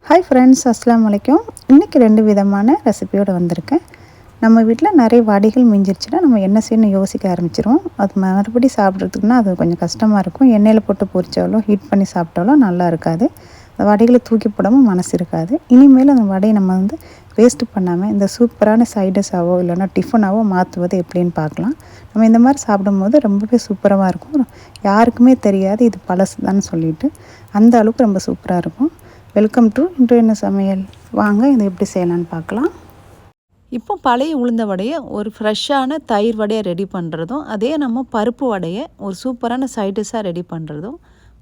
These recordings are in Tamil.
ஹாய் ஃப்ரெண்ட்ஸ், அஸ்ஸலாமு அலைக்கும். இன்றைக்கி 2 விதமான ரெசிபியோடு வந்திருக்கேன். நம்ம வீட்டில் நிறைய வடைகள் மிஞ்சிருச்சுன்னா நம்ம என்ன செய்யணும்னு யோசிக்க ஆரம்பிச்சிருவோம். அது மறுபடியும் சாப்பிட்றதுக்குன்னா அது கொஞ்சம் கஷ்டமாக இருக்கும். எண்ணெயில் போட்டு பொரிச்சாலும் ஹீட் பண்ணி சாப்பிட்டாலும் நல்லா இருக்காது. அந்த வடைகளை தூக்கி போடாமல் மனசு இருக்காது. இனிமேல் அந்த வடையை நம்ம வேஸ்ட்டு பண்ணாமல் இந்த சூப்பரான சைடிஷாவோ இல்லைனா டிஃபனாவோ மாற்றுவது எப்படின்னு பார்க்கலாம். நம்ம இந்த மாதிரி சாப்பிடும்போது ரொம்பவே சூப்பராக இருக்கும். யாருக்குமே தெரியாது இது பழசு தான் சொல்லிட்டு, அந்த அளவுக்கு ரொம்ப சூப்பராக இருக்கும். வெல்கம் டு இன்று என்ன சமையல். வாங்க இதை எப்படி செய்யலான்னு பார்க்கலாம். இப்போ பழைய உளுந்த வடையை ஒரு ஃப்ரெஷ்ஷான தயிர் வடையை ரெடி பண்ணுறதும், அதே நம்ம பருப்பு வடையை ஒரு சூப்பரான சைடிஷாக ரெடி பண்ணுறதும்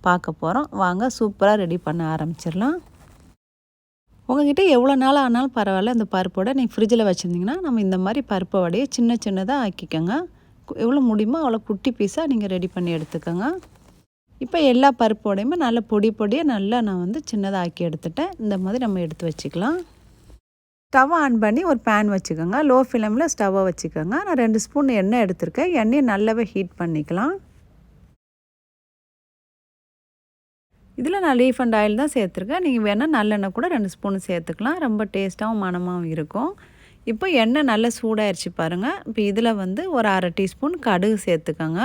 பார்க்க போகிறோம். வாங்க சூப்பராக ரெடி பண்ண ஆரம்பிச்சிடலாம். உங்கள்கிட்ட எவ்வளோ நாள் ஆனாலும் பரவாயில்ல, இந்த பருப்பு வடை நீங்கள் ஃப்ரிட்ஜில் வச்சுருந்தீங்கன்னா நம்ம இந்த மாதிரி பருப்பு வடையை சின்ன சின்னதாக ஆக்கிக்கோங்க. எவ்வளோ முடியுமோ அவ்வளோ குட்டி பீஸாக நீங்கள் ரெடி பண்ணி எடுத்துக்கோங்க. இப்போ எல்லா பருப்பு வடையுமே நல்லா பொடியாக நல்லா நான் சின்னதாக ஆக்கி எடுத்துட்டேன். இந்த மாதிரி நம்ம எடுத்து வச்சுக்கலாம். ஸ்டவ் ஆன் பண்ணி ஒரு பேன் வச்சுக்கோங்க. லோ ஃப்ளேமில் ஸ்டவ்வை வச்சுக்கோங்க. நான் 2 ஸ்பூன் எண்ணெய் எடுத்திருக்கேன். எண்ணெயை நல்லாவே ஹீட் பண்ணிக்கலாம். இதில் நான் லீஃப் அண்ட் ஆயில் தான் சேர்த்துருக்கேன். நீங்கள் வேணால் நல்லெண்ணெய் கூட 2 ஸ்பூன் சேர்த்துக்கலாம். ரொம்ப டேஸ்ட்டாகவும் மணமாகவும் இருக்கும். இப்போ எண்ணெய் நல்லா சூடாயிருச்சு பாருங்கள். இப்போ இதில் ஒரு அரை டீஸ்பூன் கடுகு சேர்த்துக்கோங்க.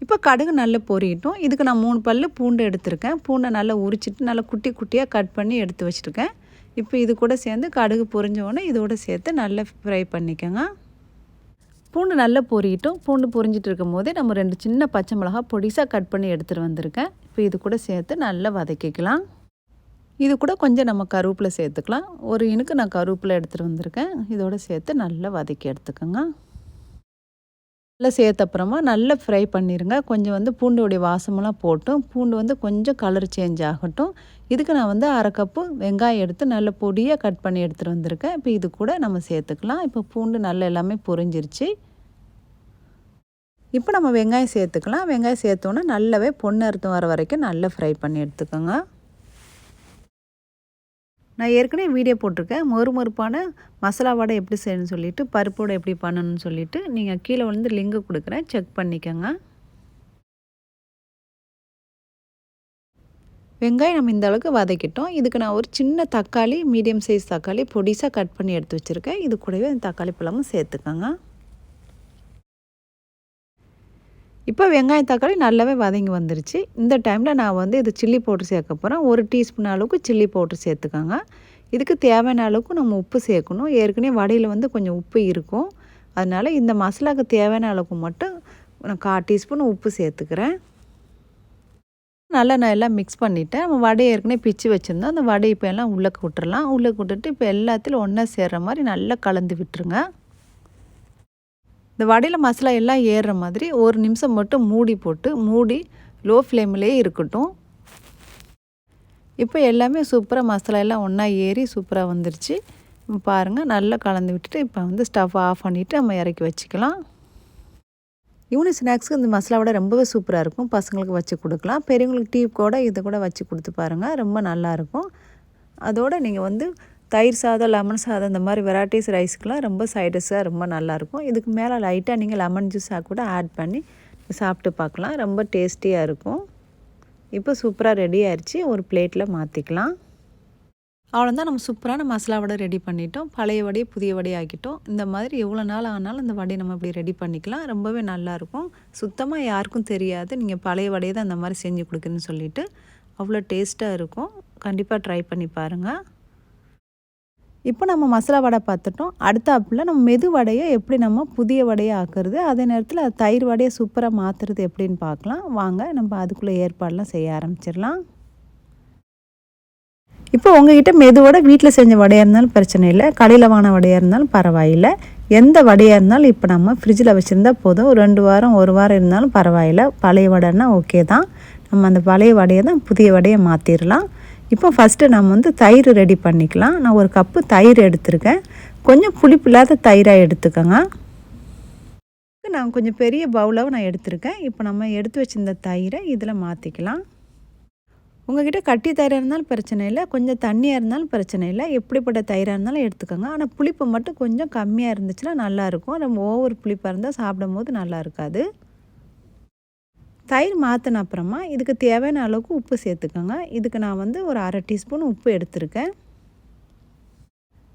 இப்போ கடுகு நல்லா பொரியட்டும். இதுக்கு நான் 3 பல்லு பூண்டு எடுத்திருக்கேன். பூண்டை நல்லா உரிச்சிட்டு நல்லா குட்டி குட்டியாக கட் பண்ணி எடுத்து வச்சுருக்கேன். இப்போ இது கூட சேர்ந்து கடுகு பொரிஞ்சோடனே இதோடு சேர்த்து நல்லா ஃப்ரை பண்ணிக்கோங்க. பூண்டு நல்லா பொரியட்டும். பூண்டு பொரிஞ்சிட்டு இருக்கும் போதே நம்ம 2 சின்ன பச்சை மிளகா பொடிசாக கட் பண்ணி எடுத்துகிட்டு வந்திருக்கேன். இப்போ இது கூட சேர்த்து நல்லா வதக்கிக்கலாம். இது கூட கொஞ்சம் நம்ம கருவேப்பிலை சேர்த்துக்கலாம். ஒரு இனுக்கு நான் கருவேப்பிலை எடுத்துகிட்டு வந்திருக்கேன். இதோடு சேர்த்து நல்லா வதக்கி எடுத்துக்கோங்க. நல்லா சேர்த்த அப்புறமா நல்லா ஃப்ரை பண்ணிடுங்க. கொஞ்சம் பூண்டோடைய வாசமெல்லாம் போட்டும் பூண்டு கொஞ்சம் கலர் சேஞ்ச் ஆகட்டும். இதுக்கு நான் அரை கப்பு வெங்காயம் எடுத்து நல்ல பொடியாக கட் பண்ணி எடுத்துகிட்டு வந்திருக்கேன். இப்போ இது கூட நம்ம சேர்த்துக்கலாம். இப்போ பூண்டு நல்லா எல்லாமே பொரிஞ்சிருச்சு. இப்போ நம்ம வெங்காயம் சேர்த்துக்கலாம். வெங்காயம் சேர்த்தோன்னா நல்லாவே பொன்னறுத்தம் வர வரைக்கும் நல்லா ஃப்ரை பண்ணி எடுத்துக்கோங்க. நான் ஏற்கனவே வீடியோ போட்டிருக்கேன். மொறுமொறுப்பான மசாலா வடை எப்படி செய்யணும்னு சொல்லிவிட்டு, பருப்போடு எப்படி பண்ணணும்னு சொல்லிவிட்டு, நீங்கள் கீழே லிங்க் கொடுக்குறேன், செக் பண்ணிக்கோங்க. வெங்காயம் நம்ம இந்த அளவுக்கு வதக்கிட்டோம். இதுக்கு நான் ஒரு சின்ன தக்காளி, மீடியம் சைஸ் தக்காளி பொடிசாக கட் பண்ணி எடுத்து வச்சுருக்கேன். இது கூடவே அந்த தக்காளி பழமும் சேர்த்துக்கோங்க. இப்போ வெங்காயம் தக்காளி நல்லாவே வதங்கி வந்துருச்சு. இந்த டைமில் நான் இது சில்லி பவுட்ரு சேர்க்க போகிறேன். 1 டீஸ்பூன் அளவுக்கு சில்லி பவுட்ரு சேர்த்துக்கோங்க. இதுக்கு தேவையான அளவுக்கு நம்ம உப்பு சேர்க்கணும். ஏற்கனவே வடையில் கொஞ்சம் உப்பு இருக்கும். அதனால் இந்த மசாலாவுக்கு தேவையான அளவுக்கு மட்டும் நான் 1/4 டீஸ்பூன் உப்பு சேர்த்துக்கிறேன். நல்லா நான் எல்லாம் மிக்ஸ் பண்ணிவிட்டேன். நம்ம வடையை ஏற்கனவே பிச்சு வச்சுருந்தோம். அந்த வடையை இப்போ எல்லாம் உள்ளே விட்டுறலாம். உள்ளே விட்டுட்டு இப்போ எல்லாத்திலும் ஒன்றா சேர்கிற மாதிரி நல்லா கலந்து விட்டுருங்க. இந்த வடையில் மசாலா எல்லாம் ஏறுற மாதிரி 1 நிமிஷம் மட்டும் மூடி லோ ஃப்ளேம்லேயே இருக்கட்டும். இப்போ எல்லாமே சூப்பராக மசாலா எல்லாம் ஒன்றா ஏறி சூப்பராக வந்துருச்சு. பாருங்கள் நல்லா கலந்து விட்டுட்டு இப்போ ஸ்டவ் ஆஃப் பண்ணிவிட்டு நம்ம இறக்கி வச்சுக்கலாம். ஈவினிங் ஸ்நாக்ஸுக்கு இந்த மசாலா வடை ரொம்பவே சூப்பராக இருக்கும். பசங்களுக்கு வச்சு கொடுக்கலாம். பெரியவங்களுக்கு டீ கூட இதை கூட வச்சு கொடுத்து பாருங்கள். ரொம்ப நல்லாயிருக்கும். அதோடு நீங்கள் தயிர் சாதம், லெமன் சாதம் இந்த மாதிரி வெரைட்டிஸ் ரைஸ்க்கெலாம் ரொம்ப சைடிஷாக ரொம்ப நல்லாயிருக்கும். இதுக்கு மேலே லைட்டாக நீங்கள் லெமன் ஜூஸாக கூட ஆட் பண்ணி சாப்பிட்டு பார்க்கலாம். ரொம்ப டேஸ்டியாக இருக்கும். இப்போ சூப்பராக ரெடி ஆயிடுச்சு. ஒரு பிளேட்டில் மாற்றிக்கலாம். அவ்வளோதான், நம்ம சூப்பரான மசாலா வடை ரெடி பண்ணிட்டோம். பழைய வடையை புதிய வடையை ஆக்கிட்டோம். இந்த மாதிரி எவ்வளோ நாள் ஆனாலும் இந்த வடையை நம்ம இப்படி ரெடி பண்ணிக்கலாம். ரொம்பவே நல்லாயிருக்கும். சுத்தமாக யாருக்கும் தெரியாது நீங்கள் பழைய வடையை தான் இந்த மாதிரி செஞ்சு கொடுக்குன்னு சொல்லிவிட்டு. அவ்வளோ டேஸ்ட்டாக இருக்கும். கண்டிப்பாக ட்ரை பண்ணி பாருங்கள். இப்போ நம்ம மசாலா வடை பார்த்துட்டோம். அடுத்தாப்பில் நம்ம மெது வடையை எப்படி நம்ம புதிய வடையை ஆக்குறது, அதே நேரத்தில் அது தயிர் வடையை சூப்பராக மாற்றுறது எப்படின்னு பார்க்கலாம். வாங்க நம்ம அதுக்குள்ளே ஏற்பாடெலாம் செய்ய ஆரம்பிச்சிடலாம். இப்போ உங்கள்கிட்ட மெது வடை வீட்டில் செஞ்ச வடையாக இருந்தாலும் பிரச்சனை இல்லை, கடையில் வாங்கின வடையாக இருந்தாலும் பரவாயில்லை. எந்த வடையாக இருந்தாலும் இப்போ நம்ம ஃப்ரிட்ஜில் வச்சுருந்தா போதும். 2 வாரம் 1 வாரம் இருந்தாலும் பரவாயில்லை. பழைய வடைன்னா ஓகே தான். நம்ம அந்த பழைய வடையை தான் புதிய வடையை மாற்றிடலாம். இப்போ ஃபஸ்ட்டு நம்ம தயிர் ரெடி பண்ணிக்கலாம். நான் 1 கப்பு தயிர் எடுத்திருக்கேன். கொஞ்சம் புளிப்பு இல்லாத தயிராக எடுத்துக்கோங்க. நான் கொஞ்சம் பெரிய பவுலாகவும் நான் எடுத்திருக்கேன். இப்போ நம்ம எடுத்து வச்சிருந்த தயிரை இதில் மாற்றிக்கலாம். உங்கள்கிட்ட கட்டி தயிராக இருந்தாலும் பிரச்சனை இல்லை, கொஞ்சம் தண்ணியாக இருந்தாலும் பிரச்சனை இல்லை. எப்படிப்பட்ட தயிராக இருந்தாலும் எடுத்துக்கோங்க. ஆனால் புளிப்பு மட்டும் கொஞ்சம் கம்மியாக இருந்துச்சுன்னா நல்லாயிருக்கும். நம்ம ஓவர் புளிப்பாக இருந்தால் சாப்பிடும் போது நல்லா இருக்காது. தயிர் மாற்றின அப்புறமா இதுக்கு தேவையான அளவுக்கு உப்பு சேர்த்துக்கோங்க. இதுக்கு நான் வந்து ஒரு 1/2 டீஸ்பூன் உப்பு எடுத்திருக்கேன்.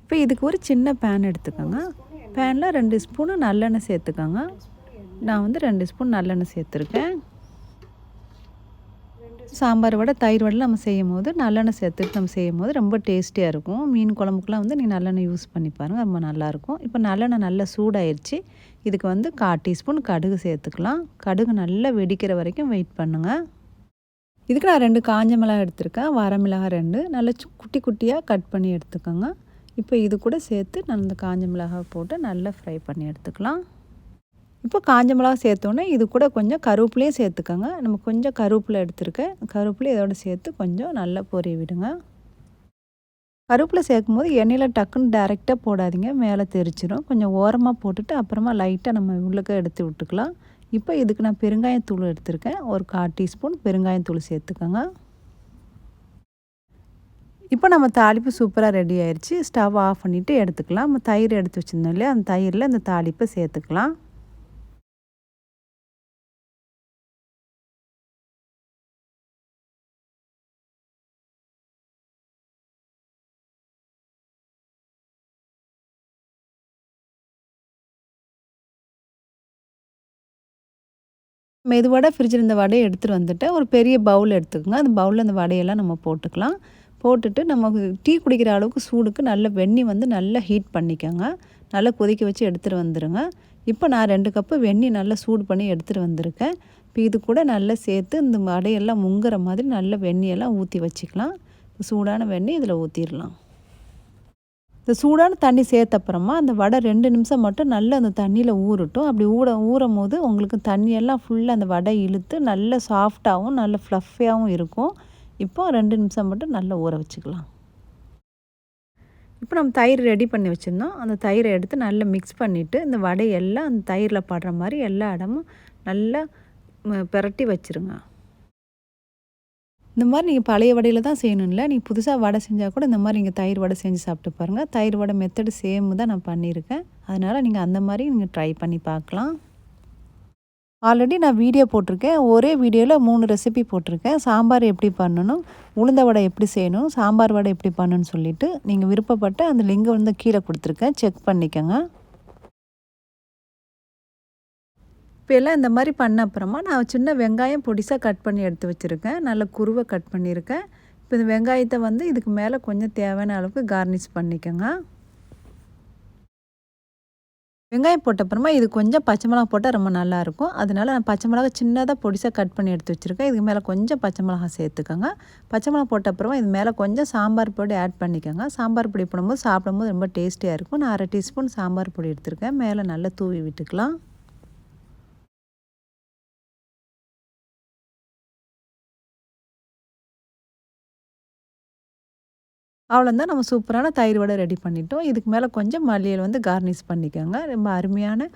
இப்போ இதுக்கு ஒரு சின்ன பேன் எடுத்துக்கோங்க. பேனில் 2 ஸ்பூனு நல்லெண்ணெய் சேர்த்துக்கோங்க. நான் வந்து 2 ஸ்பூன் நல்லெண்ணெய் சேர்த்துருக்கேன். சாம்பார் வடை, தயிர் வடைலாம் நம்ம செய்யும்போது நல்லெண்ணெய் சேர்த்துட்டு நம்ம செய்யும்போது ரொம்ப டேஸ்டியாக இருக்கும். மீன் குழம்புக்குலாம் வந்து நீங்கள் நல்லெண்ணெய் யூஸ் பண்ணி பாருங்கள், ரொம்ப நல்லாயிருக்கும். இப்போ நல்லெண்ணெய் நல்லா சூடாயிருச்சு. இதுக்கு வந்து 1/4 டீஸ்பூன் கடுகு சேர்த்துக்கலாம். கடுகு நல்லா வெடிக்கிற வரைக்கும் வெயிட் பண்ணுங்கள். இதுக்கு நான் 2 காஞ்ச மிளகாய் எடுத்திருக்கேன், வரமிளகாய் 2 நல்லா குட்டி குட்டியாக கட் பண்ணி எடுத்துக்கோங்க. இப்போ இது கூட சேர்த்து நான் இந்த காஞ்ச மிளகாய் போட்டு நல்லா ஃப்ரை பண்ணி எடுத்துக்கலாம். இப்போ காஞ்ச மிளகா சேர்த்தோன்னே இது கூட கொஞ்சம் கருவேப்பிலையும் சேர்த்துக்கோங்க. நம்ம கொஞ்சம் கருவேப்பிலை எடுத்துருக்கேன். கருவேப்பிலை இதோட சேர்த்து கொஞ்சம் நல்லா பொரிய விடுங்க. கருவேப்பிலை சேர்க்கும்போது எண்ணெயில் டக்குன்னு டைரெக்டாக போடாதீங்க, மேலே தெரிச்சிடும். கொஞ்சம் ஓரமாக போட்டுட்டு அப்புறமா லைட்டாக நம்ம உள்ளுக்க எடுத்து விட்டுக்கலாம். இப்போ இதுக்கு நான் பெருங்காயத்தூள் எடுத்திருக்கேன். ஒரு 1/4 டீஸ்பூன் பெருங்காயத்தூள் சேர்த்துக்கோங்க. இப்போ நம்ம தாளிப்பு சூப்பராக ரெடி ஆயிடுச்சு. ஸ்டவ் ஆஃப் பண்ணிவிட்டு எடுத்துக்கலாம். நம்ம தயிர் எடுத்து வச்சுருந்தோம் இல்லையா, அந்த தயிரில் இந்த தாளிப்பை சேர்த்துக்கலாம். மெதுவடை ஃப்ரிட்ஜில் இருந்த வடையை எடுத்துகிட்டு வந்துட்டு ஒரு பெரிய பவுல் எடுத்துக்கோங்க. அந்த பவுலில் அந்த வடையெல்லாம் நம்ம போட்டுக்கலாம். போட்டுட்டு நமக்கு டீ குடிக்கிற அளவுக்கு சூடுக்கு நல்ல வெந்நீர் வந்து நல்லா ஹீட் பண்ணிக்கோங்க. நல்லா கொதிக்க வச்சு எடுத்துகிட்டு வந்துடுங்க. இப்போ நான் 2 கப்பு வெந்நீர் நல்லா சூடு பண்ணி எடுத்துகிட்டு வந்திருக்கேன். இப்போ இது கூட நல்லா சேர்த்து இந்த வடையெல்லாம் முங்குற மாதிரி நல்ல வெந்நியெல்லாம் ஊற்றி வச்சுக்கலாம். சூடான வெந்நீர் இதில் ஊற்றிடலாம். இந்த சூடான தண்ணி சேர்த்தப்புறமா அந்த வடை 2 நிமிஷம் மட்டும் நல்லா அந்த தண்ணியில் ஊறட்டும். அப்படி ஊறும் போது உங்களுக்கு தண்ணியெல்லாம் ஃபுல்லாக அந்த வடை இழுத்து நல்ல சாஃப்டாகவும் நல்ல ஃப்ளஃபியாகவும் இருக்கும். இப்போ 2 நிமிஷம் மட்டும் நல்லா ஊற வச்சுக்கலாம். இப்போ நம்ம தயிர் ரெடி பண்ணி வச்சுருந்தோம். அந்த தயிரை எடுத்து நல்லா மிக்ஸ் பண்ணிவிட்டு இந்த வடையெல்லாம் அந்த தயிரில் படுற மாதிரி எல்லா இடமும் நல்லா பிரட்டி வச்சுருங்க. இந்த மாதிரி நீங்கள் பழைய வடையில் தான் செய்யணும் இல்லை, நீங்கள் புதுசாக வடை செஞ்சால் கூட இந்த மாதிரி நீங்கள் தயிர் வடை செஞ்சு சாப்பிட்டு பாருங்கள். தயிர் வடை மெத்தடு சேம் தான் நான் பண்ணியிருக்கேன். அதனால் நீங்கள் அந்த மாதிரி நீங்கள் ட்ரை பண்ணி பார்க்கலாம். ஆல்ரெடி நான் வீடியோ போட்டிருக்கேன். ஒரே வீடியோவில் 3 ரெசிபி போட்டிருக்கேன். சாம்பார் எப்படி பண்ணணும், உளுந்த வடை எப்படி செய்யணும், சாம்பார் வடை எப்படி பண்ணணும்னு சொல்லிவிட்டு நீங்கள் விருப்பப்பட்ட அந்த லிங்கை வந்து கீழே கொடுத்துருக்கேன், செக் பண்ணிக்கோங்க. இப்போ எல்லாம் இந்த மாதிரி பண்ண அப்புறமா நான் சின்ன வெங்காயம் பொடிசாக கட் பண்ணி எடுத்து வச்சுருக்கேன். நல்ல குருவை கட் பண்ணியிருக்கேன். இப்போ இந்த வெங்காயத்தை வந்து இதுக்கு மேலே கொஞ்சம் தேவையான அளவுக்கு கார்னிஷ் பண்ணிக்கோங்க. வெங்காயம் போட்ட அப்புறமா இது கொஞ்சம் பச்சை மிளகா போட்டால் ரொம்ப நல்லாயிருக்கும். அதனால நான் பச்சை மிளகா சின்னதாக பொடிசாக கட் பண்ணி எடுத்து வச்சுருக்கேன். இதுக்கு மேலே கொஞ்சம் பச்சை மிளகா சேர்த்துக்கோங்க. பச்சை மிளகா போட்ட அப்புறமா இது மேலே கொஞ்சம் சாம்பார் பொடி ஆட் பண்ணிக்கோங்க. சாம்பார் பொடி போடும்போது சாப்பிடும்போது ரொம்ப டேஸ்டியாக இருக்கும். நான் 1/2 டீஸ்பூன் சாம்பார் பொடி எடுத்திருக்கேன். மேலே நல்லா தூவி விட்டுக்கலாம். அவ்வளோதான், நம்ம சூப்பரான தயிர் வடை ரெடி பண்ணிட்டோம். இதுக்கு மேலே கொஞ்சம் மல்லியில் வந்து கார்னிஷ் பண்ணிக்கோங்க. ரொம்ப அருமையான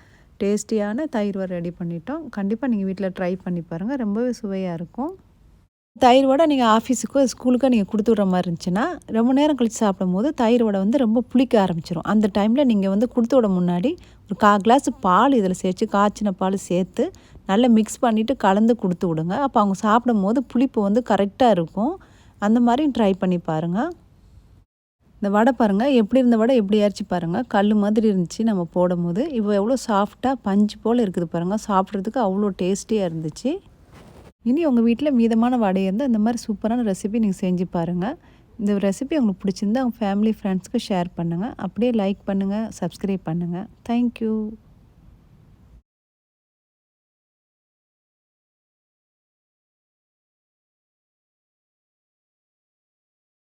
டேஸ்டியான தயிர் வடை ரெடி பண்ணிட்டோம். கண்டிப்பாக நீங்கள் வீட்டில் ட்ரை பண்ணி பாருங்கள், ரொம்பவே சுவையாக இருக்கும். தயிர் வடை நீங்கள் ஆஃபீஸுக்கோ ஸ்கூலுக்கோ நீங்கள் கொடுத்து விட்ற மாதிரி இருந்துச்சுன்னா ரொம்ப நேரம் கழித்து சாப்பிடும்போது தயிர் வடை வந்து ரொம்ப புளிக்க ஆரம்பிச்சிடும். அந்த டைமில் நீங்கள் வந்து கொடுத்து விட முன்னாடி ஒரு 1/4 கிளாஸ் பால் இதில் சேர்த்து காய்ச்சின பால் சேர்த்து நல்லா மிக்ஸ் பண்ணிவிட்டு கலந்து கொடுத்து விடுங்க. அப்போ அவங்க சாப்பிடும்போது புளிப்பு வந்து கரெக்டாக இருக்கும். அந்த மாதிரி ட்ரை பண்ணி பாருங்கள். இந்த வடை பாருங்கள், எப்படி இருந்த வடை எப்படி ஆயிடுச்சு பாருங்கள். கல் மாதிரி இருந்துச்சு நம்ம போடும்போது. இப்போ எவ்வளோ சாஃப்டாக பஞ்சு போல் இருக்குது பாருங்கள். சாப்பிட்றதுக்கு அவ்வளோ டேஸ்டியாக இருந்துச்சு. இனி உங்கள் வீட்டில் மீதமான வடை இருந்தால் இந்த மாதிரி சூப்பரான ரெசிபி நீங்கள் செஞ்சு பாருங்கள். இந்த ரெசிபி உங்களுக்கு பிடிச்சிருந்தா உங்கள் ஃபேமிலி ஃப்ரெண்ட்ஸ்க்கு ஷேர் பண்ணுங்கள். அப்படியே லைக் பண்ணுங்கள், சப்ஸ்கிரைப் பண்ணுங்கள். தேங்க்யூ.